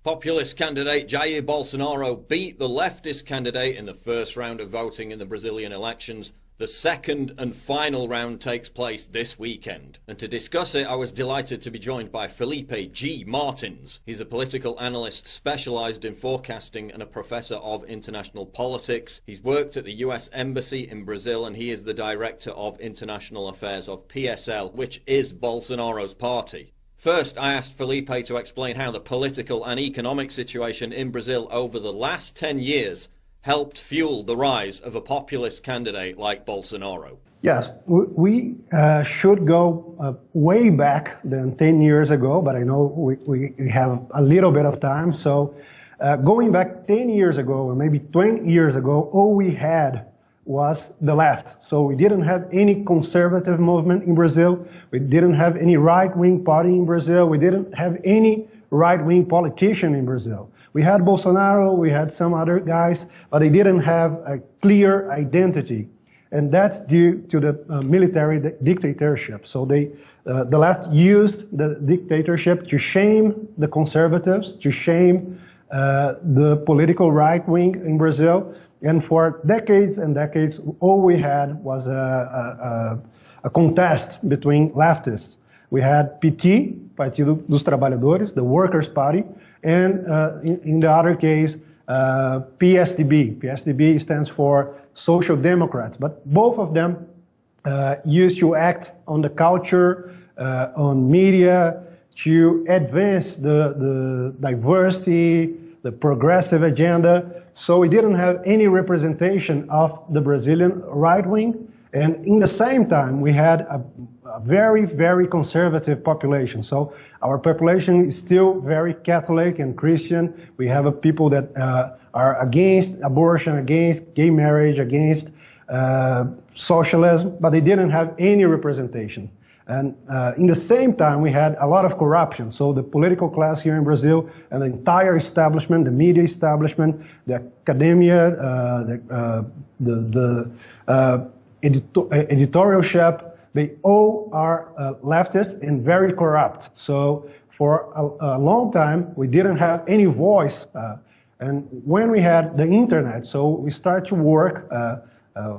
Populist candidate Jair Bolsonaro beat the leftist candidate in the first round of voting in the Brazilian elections. The second and final round takes place this weekend. And to discuss it, I was delighted to be joined by Filipe G. Martins. He's a political analyst specialised in forecasting and a professor of international politics. He's worked at the US Embassy in Brazil and he is the director of international affairs of PSL, which is Bolsonaro's party. First, I asked Filipe to explain how the political and economic situation in Brazil over the last 10 years helped fuel the rise of a populist candidate like Bolsonaro. Yes, we should go way back than 10 years ago, but I know we have a little bit of time. So going back 10 years ago, or maybe 20 years ago, all we had was the left. So we didn't have any conservative movement in Brazil. We didn't have any right-wing party in Brazil. We didn't have any right-wing politician in Brazil. We had Bolsonaro, we had some other guys, but they didn't have a clear identity. And that's due to the military dictatorship. So the left used the dictatorship to shame the conservatives, to shame the political right wing in Brazil. And for decades and decades, all we had was a contest between leftists. We had PT, Partido dos Trabalhadores, the Workers' Party, and in the other case, PSDB. PSDB stands for Social Democrats. But both of them used to act on the culture, on media, to advance the diversity, the progressive agenda. So we didn't have any representation of the Brazilian right wing. And in the same time, we had a very, very conservative population. So our population is still very Catholic and Christian. We have people that are against abortion, against gay marriage, against socialism, but they didn't have any representation. And in the same time, we had a lot of corruption. So the political class here in Brazil and the entire establishment, the media establishment, the academia, the editorialship, they all are leftists and very corrupt. So for a long time, we didn't have any voice. And when we had the internet, so we started to work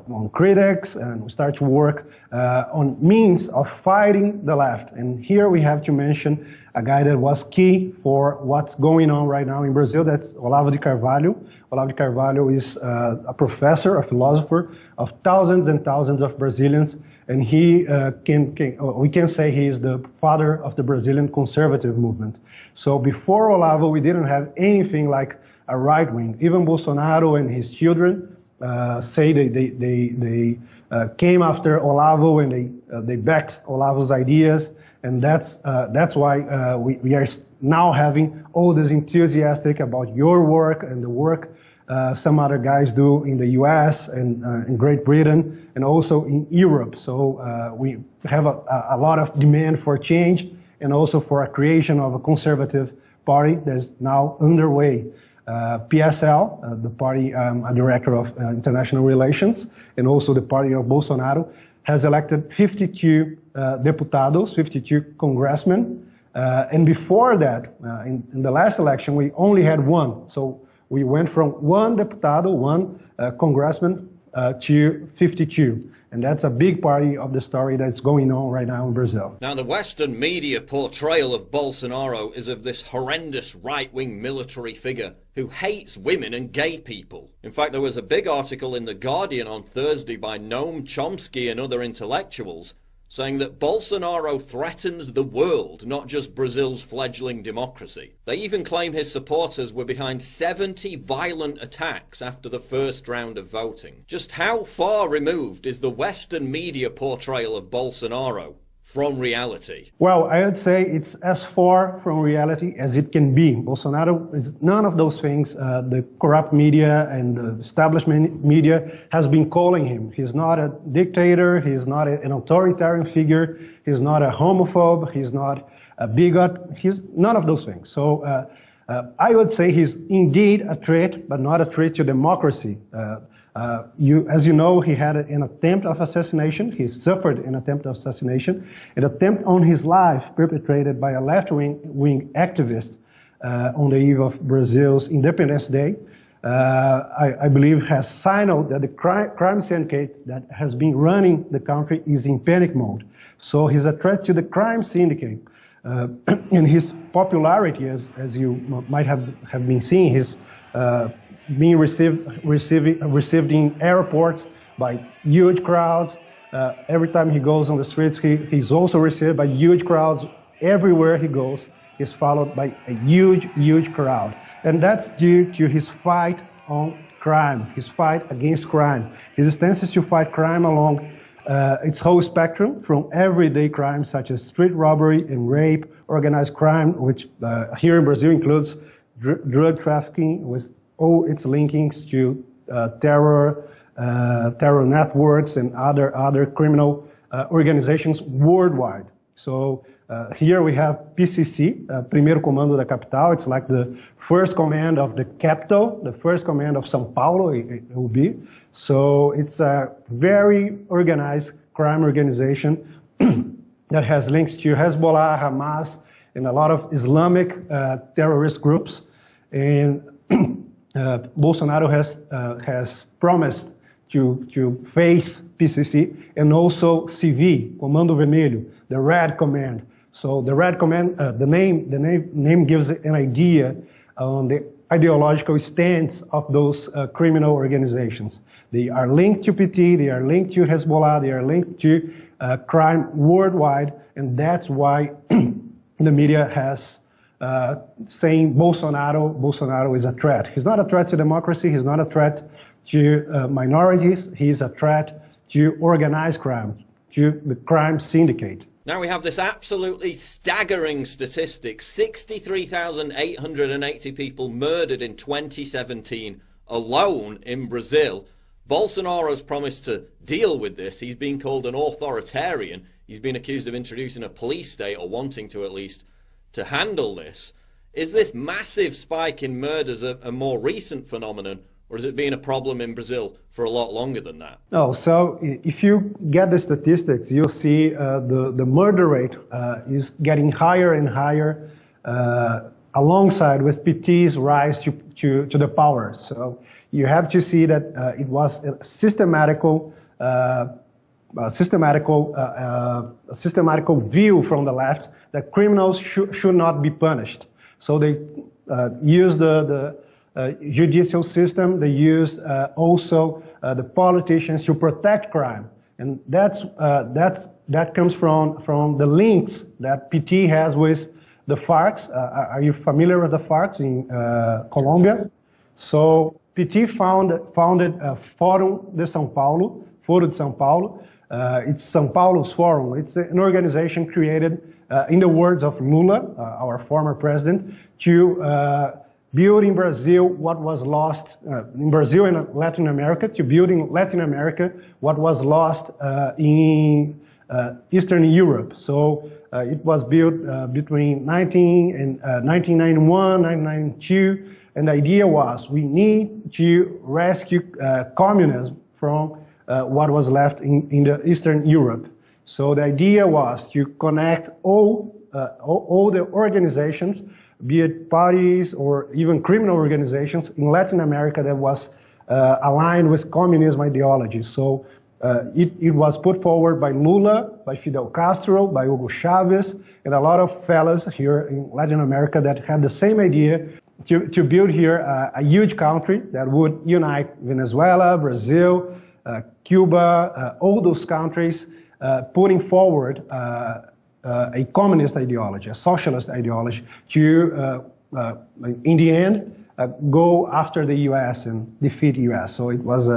on critics and we start to work on means of fighting the left. And here we have to mention a guy that was key for what's going on right now in Brazil. That's Olavo de Carvalho. Olavo de Carvalho is a professor, a philosopher of thousands and thousands of Brazilians. And he we can say he is the father of the Brazilian conservative movement. So before Olavo, we didn't have anything like a right wing. Even Bolsonaro and his children say they came after Olavo and they backed Olavo's ideas, and that's why we are now having all this enthusiastic about your work and the work some other guys do in the U.S. and in Great Britain and also in Europe. So we have a lot of demand for change and also for a creation of a conservative party that's now underway. PSL, the party I'm a director of international relations, and also the party of Bolsonaro, has elected 52 deputados, 52 congressmen. And before that, in the last election, we only had one. So we went from one deputado, one congressman, to 52. And that's a big part of the story that's going on right now in Brazil. Now, the Western media portrayal of Bolsonaro is of this horrendous right-wing military figure who hates women and gay people. In fact, there was a big article in The Guardian on Thursday by Noam Chomsky and other intellectuals saying that Bolsonaro threatens the world, not just Brazil's fledgling democracy. They even claim his supporters were behind 70 violent attacks after the first round of voting. Just how far removed is the Western media portrayal of Bolsonaro from reality? Well, I would say it's as far from reality as it can be. Bolsonaro is none of those things the corrupt media and the establishment media has been calling him. He's not a dictator, he's not an authoritarian figure, he's not a homophobe, he's not a bigot, he's none of those things. So I would say he's indeed a threat, but not a threat to democracy. As you know, he had an attempt of assassination. He suffered an attempt of assassination, an attempt on his life perpetrated by a left-wing activist on the eve of Brazil's Independence Day, I believe has signaled that the crime syndicate that has been running the country is in panic mode. So he's a threat to the crime syndicate. And his popularity, as you might have been seeing, he's being received in airports by huge crowds. Every time he goes on the streets, he's also received by huge crowds. Everywhere he goes, he's followed by a huge crowd. And that's due to his fight on crime, his fight against crime. His stance is to fight crime along its whole spectrum, from everyday crimes such as street robbery and rape, organized crime, which here in Brazil includes drug trafficking with all its linkings to terror networks and other criminal organizations worldwide. So here we have PCC, Primeiro Comando da Capital. It's like the first command of the capital, the first command of São Paulo, it will be. So it's a very organized crime organization that has links to Hezbollah, Hamas, and a lot of Islamic terrorist groups. And Bolsonaro has promised to face PCC and also CV, Comando Vermelho, the Red Command. So the Red Command, the name gives an idea on the ideological stance of those criminal organizations. They are linked to PT, they are linked to Hezbollah, they are linked to crime worldwide, and that's why the media has saying Bolsonaro is a threat. He's not a threat to democracy, he's not a threat to minorities, he's a threat to organized crime, to the crime syndicate. Now we have this absolutely staggering statistic, 63,880 people murdered in 2017 alone in Brazil. Bolsonaro's promised to deal with this. He's been called an authoritarian. He's been accused of introducing a police state, or wanting to at least, to handle this. Is this massive spike in murders a more recent phenomenon, or has it been a problem in Brazil for a lot longer than that? No, so if you get the statistics, you'll see the murder rate is getting higher and higher alongside with PT's rise to the power. So you have to see that it was a systematical view from the left that criminals should not be punished. So they used the judicial system. They used also the politicians to protect crime, and that comes from the links that PT has with the FARC. Are you familiar with the FARC in Colombia? So PT founded Fórum de São Paulo, Foro de São Paulo. It's São Paulo's forum. It's an organization created, in the words of Lula, our former president, to build in Brazil what was lost in Brazil and Latin America, to build in Latin America what was lost in Eastern Europe. So it was built between 1991, 1992, and the idea was we need to rescue communism from what was left in the Eastern Europe. So the idea was to connect all the organizations, be it parties or even criminal organizations in Latin America that was aligned with communism ideology. So it was put forward by Lula, by Fidel Castro, by Hugo Chavez, and a lot of fellas here in Latin America that had the same idea to build here a huge country that would unite Venezuela, Brazil, Cuba, all those countries, putting forward a communist ideology, a socialist ideology, to, in the end, go after the U.S. and defeat the U.S. So it was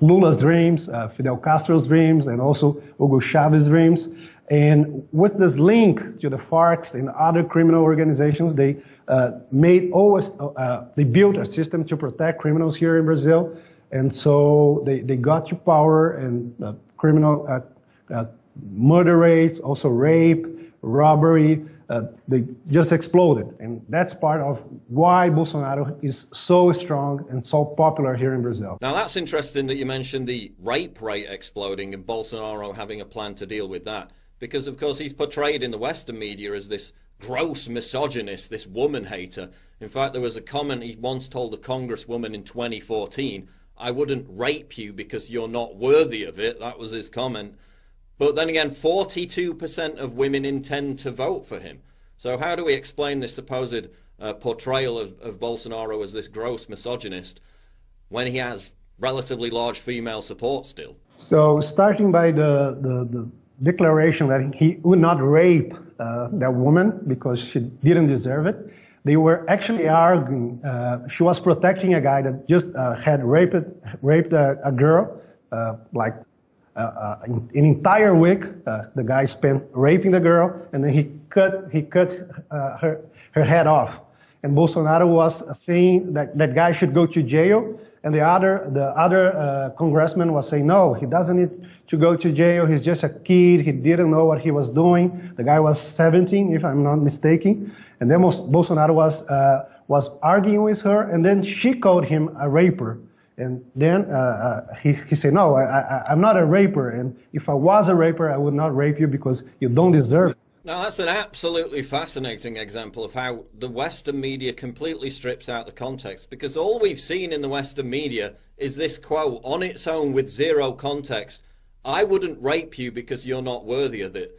Lula's dreams, Fidel Castro's dreams, and also Hugo Chavez's dreams. And with this link to the FARC and other criminal organizations, they they built a system to protect criminals here in Brazil. And so they got to power, and criminal murder rates, also rape, robbery, they just exploded. And that's part of why Bolsonaro is so strong and so popular here in Brazil. Now that's interesting that you mentioned the rape rate exploding and Bolsonaro having a plan to deal with that. Because of course he's portrayed in the Western media as this gross misogynist, this woman hater. In fact, there was a comment he once told a congresswoman in 2014, "I wouldn't rape you because you're not worthy of it." That was his comment. But then again, 42% of women intend to vote for him. So how do we explain this supposed portrayal of Bolsonaro as this gross misogynist when he has relatively large female support still? So starting by the declaration that he would not rape that woman because she didn't deserve it, they were actually arguing she was protecting a guy that just had raped a girl, like an entire week. The guy spent raping the girl, and then he cut her head off. And Bolsonaro was saying that that guy should go to jail, and the other congressman was saying, no, he doesn't need to go to jail. He's just a kid. He didn't know what he was doing. The guy was 17, if I'm not mistaken. And then Bolsonaro was arguing with her, and then she called him a raper. And then he said, no, I'm not a raper. And if I was a raper, I would not rape you because you don't deserve it. Now, that's an absolutely fascinating example of how the Western media completely strips out the context, because all we've seen in the Western media is this quote on its own with zero context. "I wouldn't rape you because you're not worthy of it."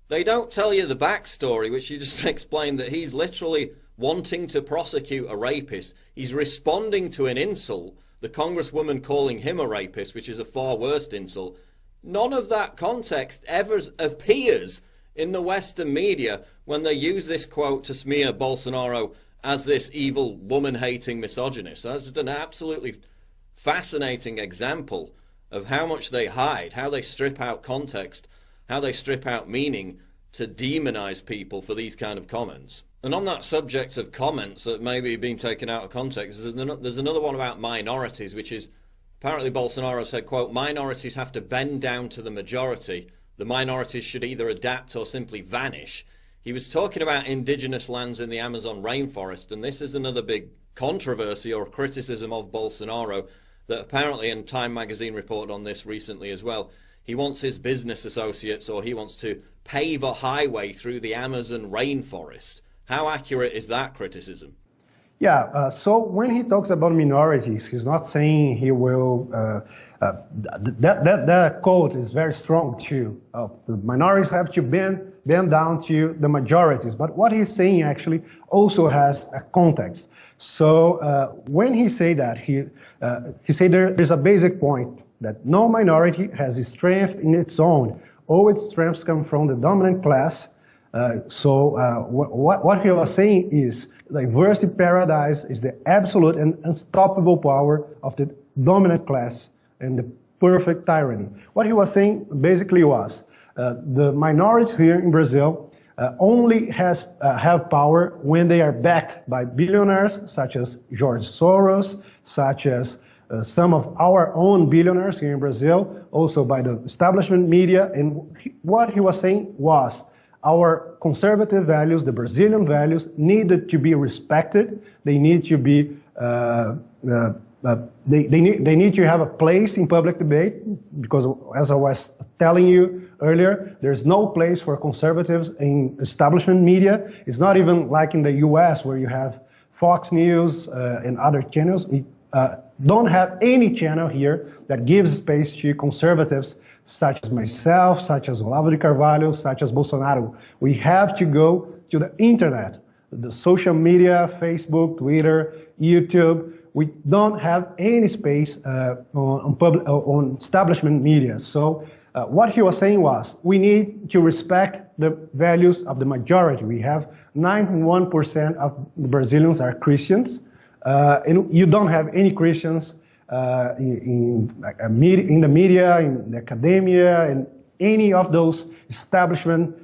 They don't tell you the backstory, which you just explained, that he's literally wanting to prosecute a rapist. He's responding to an insult, the congresswoman calling him a rapist, which is a far worse insult. None of that context ever appears in the Western media when they use this quote to smear Bolsonaro as this evil, woman-hating misogynist. So that's just an absolutely fascinating example of how much they hide, how they strip out context, how they strip out meaning to demonize people for these kind of comments. And on that subject of comments that maybe have been taken out of context, there's another one about minorities, which is apparently Bolsonaro said, quote, "Minorities have to bend down to the majority. The minorities should either adapt or simply vanish." He was talking about indigenous lands in the Amazon rainforest, and this is another big controversy or criticism of Bolsonaro that apparently, and Time magazine reported on this recently as well, he wants his business associates, or he wants to pave a highway through the Amazon rainforest. How accurate is that criticism? Yeah, so when he talks about minorities, he's not saying he will, that quote is very strong too. The minorities have to bend down to the majorities, but what he's saying actually also has a context. So when he say that, he said there's a basic point that no minority has a strength in its own. All its strengths come from the dominant class. What he was saying is diversity paradise is the absolute and unstoppable power of the dominant class and the perfect tyranny. What he was saying basically was the minorities here in Brazil only have power when they are backed by billionaires such as George Soros, such as some of our own billionaires here in Brazil, also by the establishment media. And what he was saying was our conservative values, the Brazilian values, needed to be respected. They need to be they need to have a place in public debate, because as I was telling you earlier, there's no place for conservatives in establishment media. It's not even like in the US where you have Fox News and other channels. We don't have any channel here that gives space to conservatives such as myself, such as Olavo de Carvalho, such as Bolsonaro. We have to go to the internet, the social media, Facebook, Twitter, YouTube. We don't have any space on establishment media. So what he was saying was, we need to respect the values of the majority. We have 91% of the Brazilians are Christians, and you don't have any Christians in the media, in the academia, and any of those establishment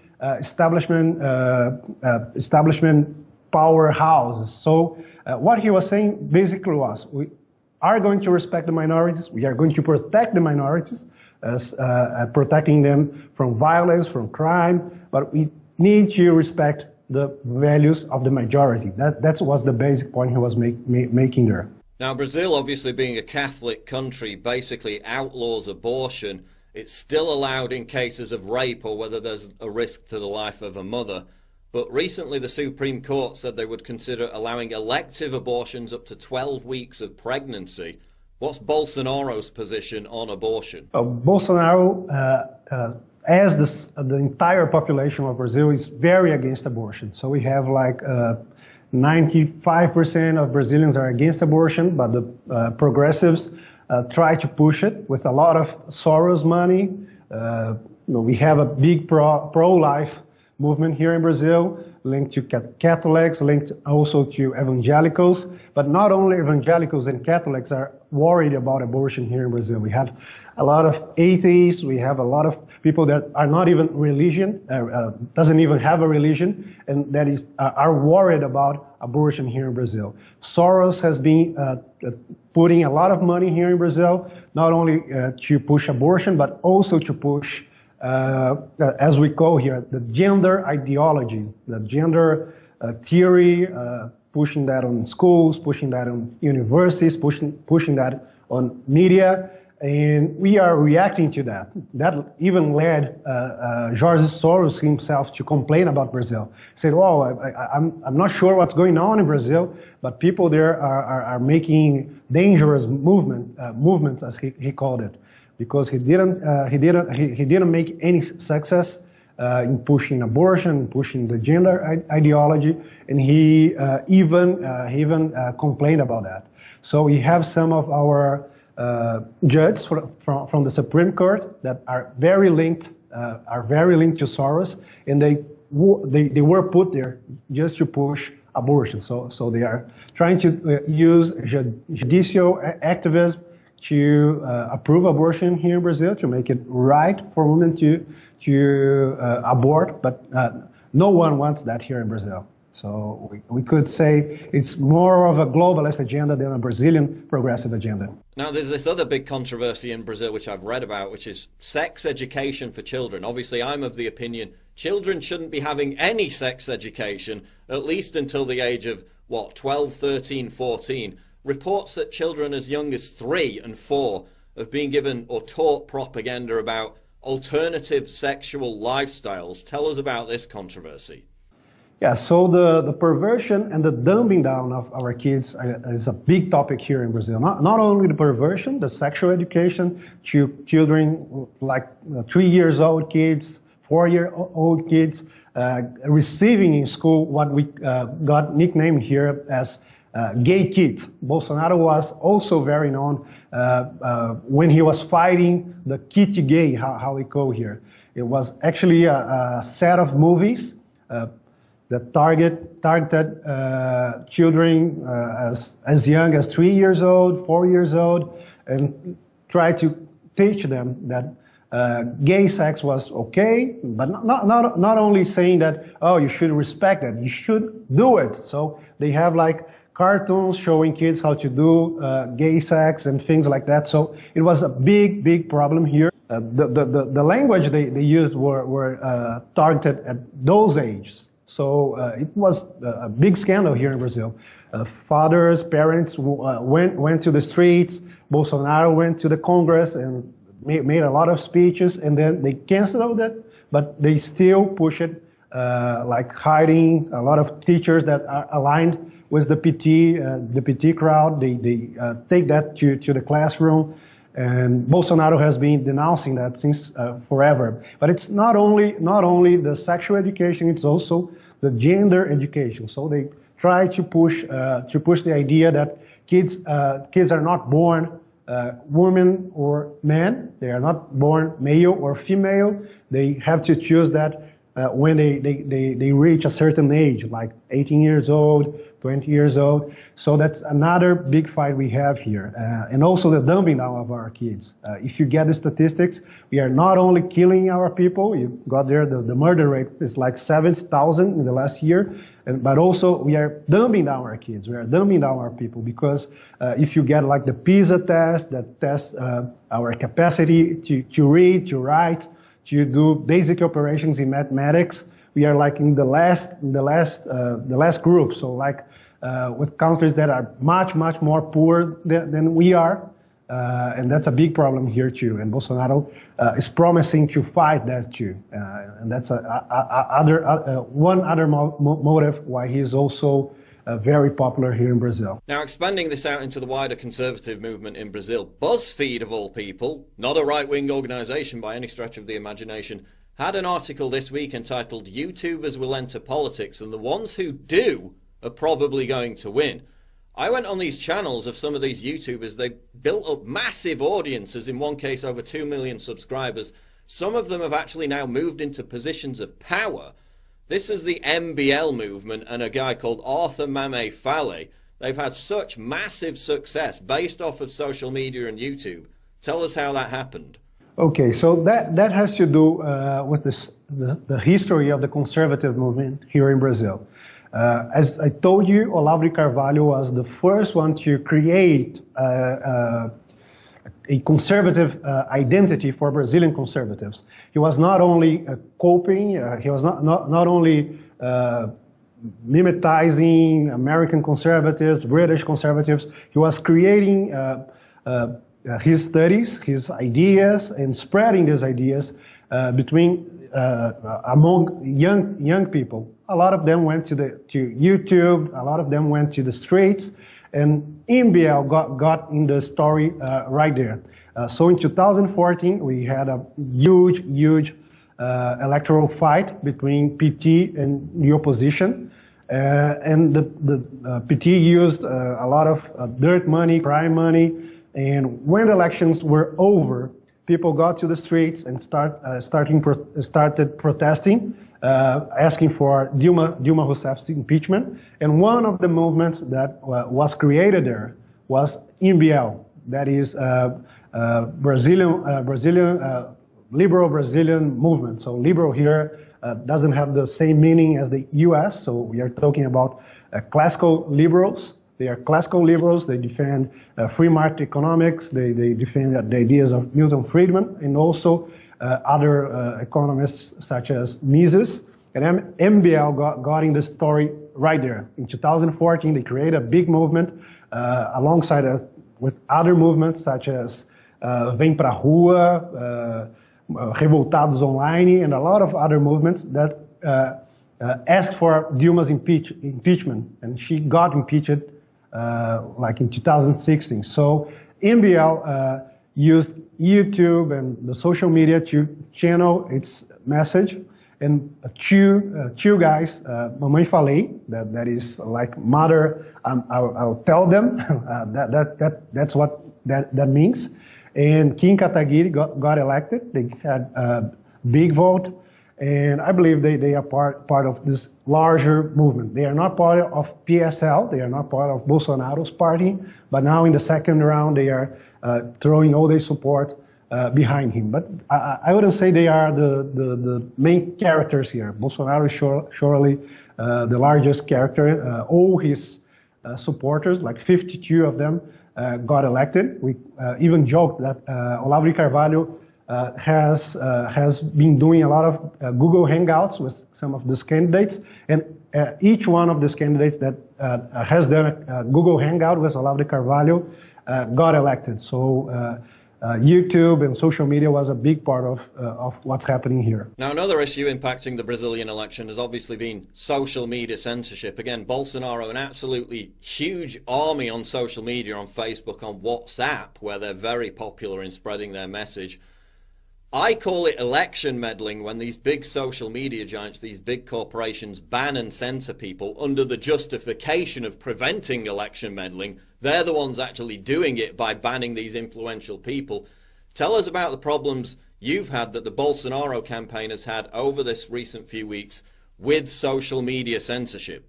powerhouses. So what he was saying basically was, we are going to respect the minorities. We are going to protect the minorities, as protecting them from violence, from crime, but we need to respect the values of the majority. That was the basic point he was making there. Now, Brazil, obviously being a Catholic country, basically outlaws abortion. It's still allowed in cases of rape or whether there's a risk to the life of a mother. But recently the Supreme Court said they would consider allowing elective abortions up to 12 weeks of pregnancy. What's Bolsonaro's position on abortion? Bolsonaro, as the entire population of Brazil, is very against abortion. So we have like 95% of Brazilians are against abortion, but the progressives try to push it with a lot of Soros money. We have a big pro-life movement here in Brazil, linked to Catholics, linked also to evangelicals. But not only evangelicals and Catholics are worried about abortion here in Brazil. We have a lot of atheists, we have a lot of people that are not even doesn't even have a religion, and that are worried about abortion here in Brazil. Soros has been putting a lot of money here in Brazil, not only to push abortion, but also to push, as we call here, the gender ideology, the gender theory, pushing that on schools, pushing that on universities, pushing that on media, and we are reacting to that. That even led George Soros himself to complain about Brazil. He said, "Oh, I'm not sure what's going on in Brazil, but people there are making dangerous movements, as he called it, because he didn't make any success in pushing abortion, pushing the gender ideology, and he even complained about that." So we have some of our judges from the Supreme Court that are very linked to Soros, and they were put there just to push abortion. So they are trying to use judicial activism to approve abortion here in Brazil, to make it right for women to abort, but no one wants that here in Brazil. So we could say it's more of a globalist agenda than a Brazilian progressive agenda. Now, there's this other big controversy in Brazil, which I've read about, which is sex education for children. Obviously, I'm of the opinion children shouldn't be having any sex education, at least until the age of, 12, 13, 14. Reports that children as young as 3 and 4 have been given or taught propaganda about alternative sexual lifestyles. Tell us about this controversy. Yeah, so the perversion and the dumbing down of our kids is a big topic here in Brazil. Not only the perversion, the sexual education to children like 3 years old kids, 4-year-old kids, receiving in school what we got nicknamed here as gay kids. Bolsonaro was also very known when he was fighting the kit gay, how we call here. It was actually a set of movies that targeted children as young as 3 years old, 4 years old, and try to teach them that gay sex was okay, but not only saying that, oh, you should respect it, you should do it. So they have like cartoons showing kids how to do gay sex and things like that. So it was a big problem here. The language they used were targeted at those ages. So it was a big scandal here in Brazil. Fathers, parents went to the streets. Bolsonaro went to the Congress and made a lot of speeches, and then they canceled it, but they still push it, like hiding a lot of teachers that are aligned with the PT crowd. They take that to the classroom. And Bolsonaro has been denouncing that since forever. But it's not only the sexual education; it's also the gender education. So they try to push the idea that kids are not born women or men. They are not born male or female. They have to choose that when they reach a certain age, like 18 years old, 20 years old. So that's another big fight we have here. And also the dumbing down of our kids. If you get the statistics, we are not only killing our people, you got there, the murder rate is like 70,000 in the last year, but also we are dumbing down our kids, we are dumbing down our people, because if you get like the PISA test that tests our capacity to read, to write, to do basic operations in mathematics, we are like in the last group. So like with countries that are much more poor than we are, And that's a big problem here too. And Bolsonaro is promising to fight that too. And that's one other motive why he's also very popular here in Brazil. Now, expanding this out into the wider conservative movement in Brazil, BuzzFeed, of all people, not a right-wing organisation by any stretch of the imagination, had an article this week entitled "YouTubers Will Enter Politics, and the ones who do are probably going to win." I went on these channels of some of these YouTubers. They built up massive audiences, in one case over 2 million subscribers. Some of them have actually now moved into positions of power. This is the MBL movement and a guy called Arthur Mame Fale. They've had such massive success based off of social media and YouTube. Tell us how that happened. Okay, so that has to do with the history of the conservative movement here in Brazil. As I told you, Olavo de Carvalho was the first one to create a conservative identity for Brazilian conservatives. He was not only copying, he was not only mimetizing American conservatives, British conservatives. He was creating his studies, his ideas, and spreading these ideas among young people. A lot of them went to YouTube. A lot of them went to the streets, and MBL got in the story right there. So in 2014, we had a huge electoral fight between PT and the opposition, and the PT used a lot of dirt money, crime money, and when the elections were over, people got to the streets and started protesting, asking for Dilma Rousseff's impeachment. And one of the movements that was created there was MBL, that is Brazilian liberal Brazilian movement. So liberal here doesn't have the same meaning as the U.S. So we are talking about classical liberals. They are classical liberals. They defend free market economics. They defend the ideas of Milton Friedman and also other economists such as Mises. And MBL got in the story right there. In 2014, they created a big movement alongside with other movements such as Vem Pra Rua, Revoltados Online, and a lot of other movements that asked for Dilma's impeachment. And she got impeached like in 2016. So MBL used YouTube and the social media to channel its message. And two guys, Mamãe Falei, that is like mother, I'll tell them, that's what that means. And Kim Kataguiri got elected. They had a big vote. And I believe they are part of this larger movement. They are not part of PSL. They are not part of Bolsonaro's party. But now in the second round, they are throwing all their support behind him. But I wouldn't say they are the main characters here. Bolsonaro is surely the largest character. All his supporters, like 52 of them, got elected. We even joked that Olavo de Carvalho has been doing a lot of Google Hangouts with some of these candidates, and each one of these candidates that has done a Google Hangout with Olavo de Carvalho got elected. So YouTube and social media was a big part of what's happening here. Now, another issue impacting the Brazilian election has obviously been social media censorship. Again, Bolsonaro, an absolutely huge army on social media, on Facebook, on WhatsApp, where they're very popular in spreading their message. I call it election meddling when these big social media giants, these big corporations, ban and censor people under the justification of preventing election meddling. They're the ones actually doing it by banning these influential people. Tell us about the problems you've had, that the Bolsonaro campaign has had over this recent few weeks with social media censorship.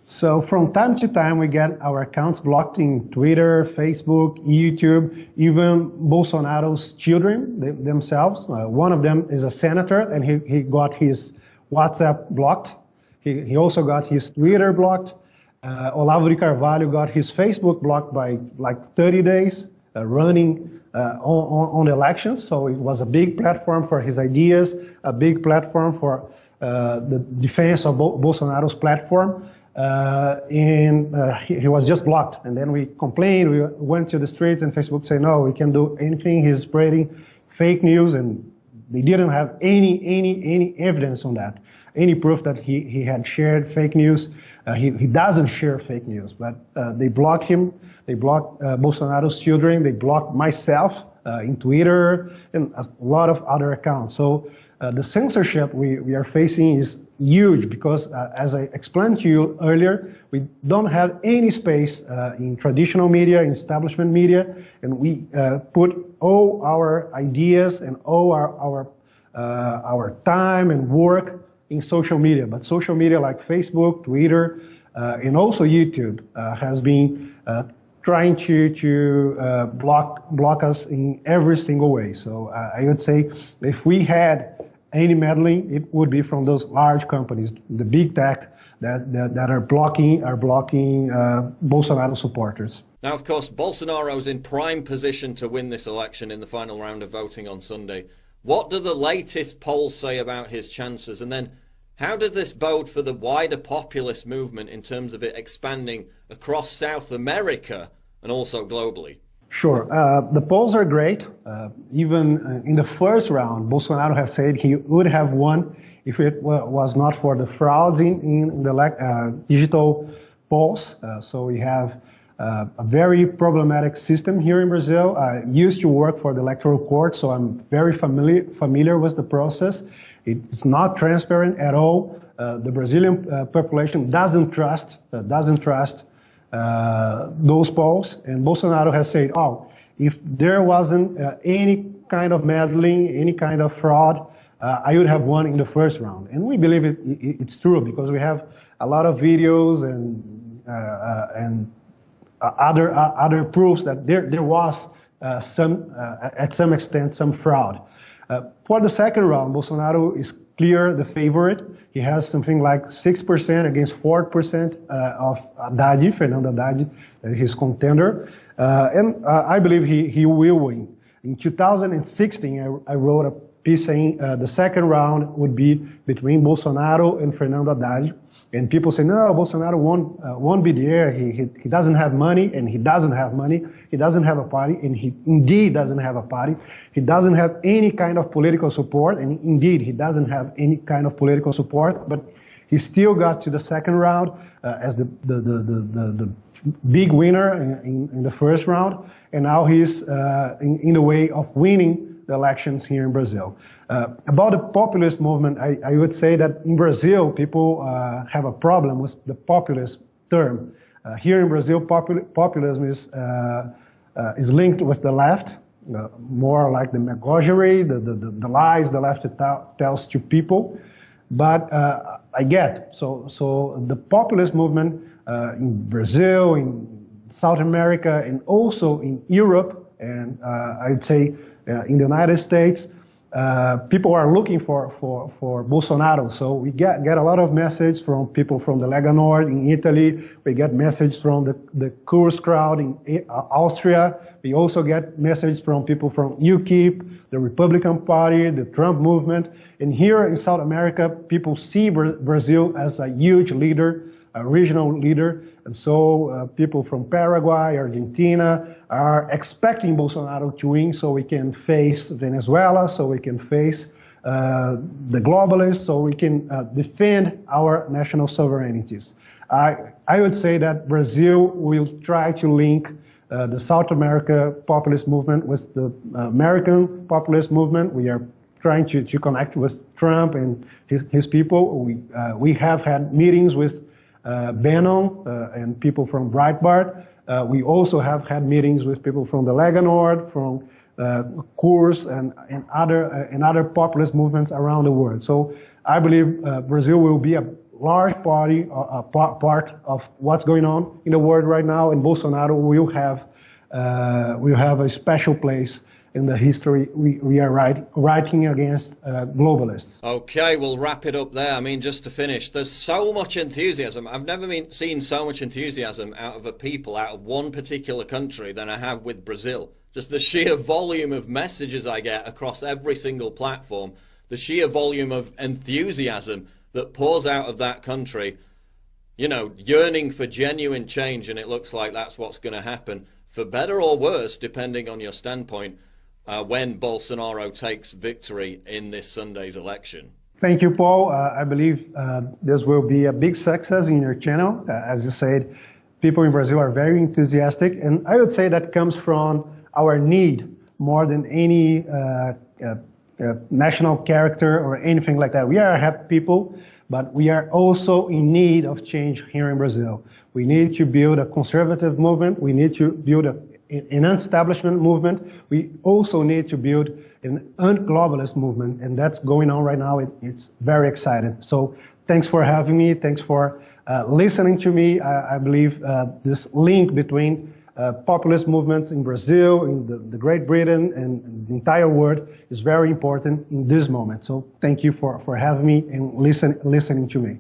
So from time to time, we get our accounts blocked in Twitter, Facebook, YouTube, even Bolsonaro's children themselves. One of them is a senator, and he got his WhatsApp blocked. He also got his Twitter blocked. Olavo de Carvalho got his Facebook blocked by like 30 days running on the elections. So it was a big platform for his ideas, a big platform for the defense of Bolsonaro's platform. he was just blocked. And then we complained, we went to the streets, and Facebook said, no, we can't do anything. He's spreading fake news, and they didn't have any evidence on that, any proof that he had shared fake news. He doesn't share fake news, but they blocked him. They blocked Bolsonaro's children. They blocked myself in Twitter and a lot of other accounts. So the censorship we are facing is huge because, as I explained to you earlier, we don't have any space in traditional media, in establishment media, and we put all our ideas and all our time and work in social media. But social media like Facebook, Twitter, and also YouTube has been trying to block us in every single way. So I would say if we had any meddling, it would be from those large companies, the big tech that are blocking Bolsonaro supporters. Now, of course, Bolsonaro's in prime position to win this election in the final round of voting on Sunday. What do the latest polls say about his chances? And then how does this bode for the wider populist movement in terms of it expanding across South America and also globally? Sure. The polls are great. Even in the first round, Bolsonaro has said he would have won if it was not for the frauds in the digital polls. So we have a very problematic system here in Brazil. I used to work for the electoral court, so I'm very familiar with the process. It's not transparent at all. The Brazilian population doesn't trust those polls, and Bolsonaro has said, oh, if there wasn't any kind of meddling, any kind of fraud, I would have won in the first round. And we believe it's true because we have a lot of videos and other proofs that there was at some extent, some fraud. For the second round, Bolsonaro is clear the favorite. He has something like 6% against 4% of Fernando Haddad, his contender. And I believe he will win. In 2016, I wrote a piece saying the second round would be between Bolsonaro and Fernando Haddad. And people say, no, Bolsonaro won't be there. He doesn't have money, and he doesn't have money. He doesn't have a party, and he indeed doesn't have a party. He doesn't have any kind of political support, and indeed he doesn't have any kind of political support. But he still got to the second round as the big winner in the first round, and now he's in the way of winning the elections here in Brazil. About the populist movement, I would say that in Brazil, people have a problem with the populist term. Here in Brazil, populism is linked with the left, more like the demagoguery, the lies the left tells to people. But I get, so the populist movement in Brazil, in South America, and also in Europe, and I'd say in the United States, people are looking for Bolsonaro. So we get a lot of messages from people from the Lega Nord in Italy. We get messages from the Cruz crowd in Austria. We also get messages from people from UKIP, the Republican Party, the Trump movement. And here in South America, people see Brazil as a huge leader, a regional leader. And so people from Paraguay, Argentina are expecting Bolsonaro to win so we can face Venezuela, so we can face the globalists, so we can defend our national sovereignties. I would say that Brazil will try to link the South America populist movement with the American populist movement. We are trying to connect with Trump and his people. We have had meetings with Bannon and people from Breitbart. We also have had meetings with people from the Lega Nord, from Cruz, and other populist movements around the world. So I believe Brazil will be a large part of what's going on in the world right now, and Bolsonaro will have a special place in the history we are writing against globalists. Okay, we'll wrap it up there. I mean, just to finish, there's so much enthusiasm. I've never seen so much enthusiasm out of a people, out of one particular country, than I have with Brazil. Just the sheer volume of messages I get across every single platform, the sheer volume of enthusiasm that pours out of that country. you know, yearning for genuine change, and it looks like that's what's going to happen, for better or worse, depending on your standpoint, when Bolsonaro takes victory in this Sunday's election. Thank you, Paul. I believe this will be a big success in your channel. As you said, people in Brazil are very enthusiastic, and I would say that comes from our need more than any national character or anything like that. We are happy people, but we are also in need of change here in Brazil. We need to build a conservative movement. We need to build an establishment movement. We also need to build an un-globalist movement, and that's going on right now. It's very exciting. So thanks for having me. Thanks for listening to me. I believe this link between populist movements in Brazil, in the Great Britain, and the entire world is very important in this moment. So thank you for having me and listening to me.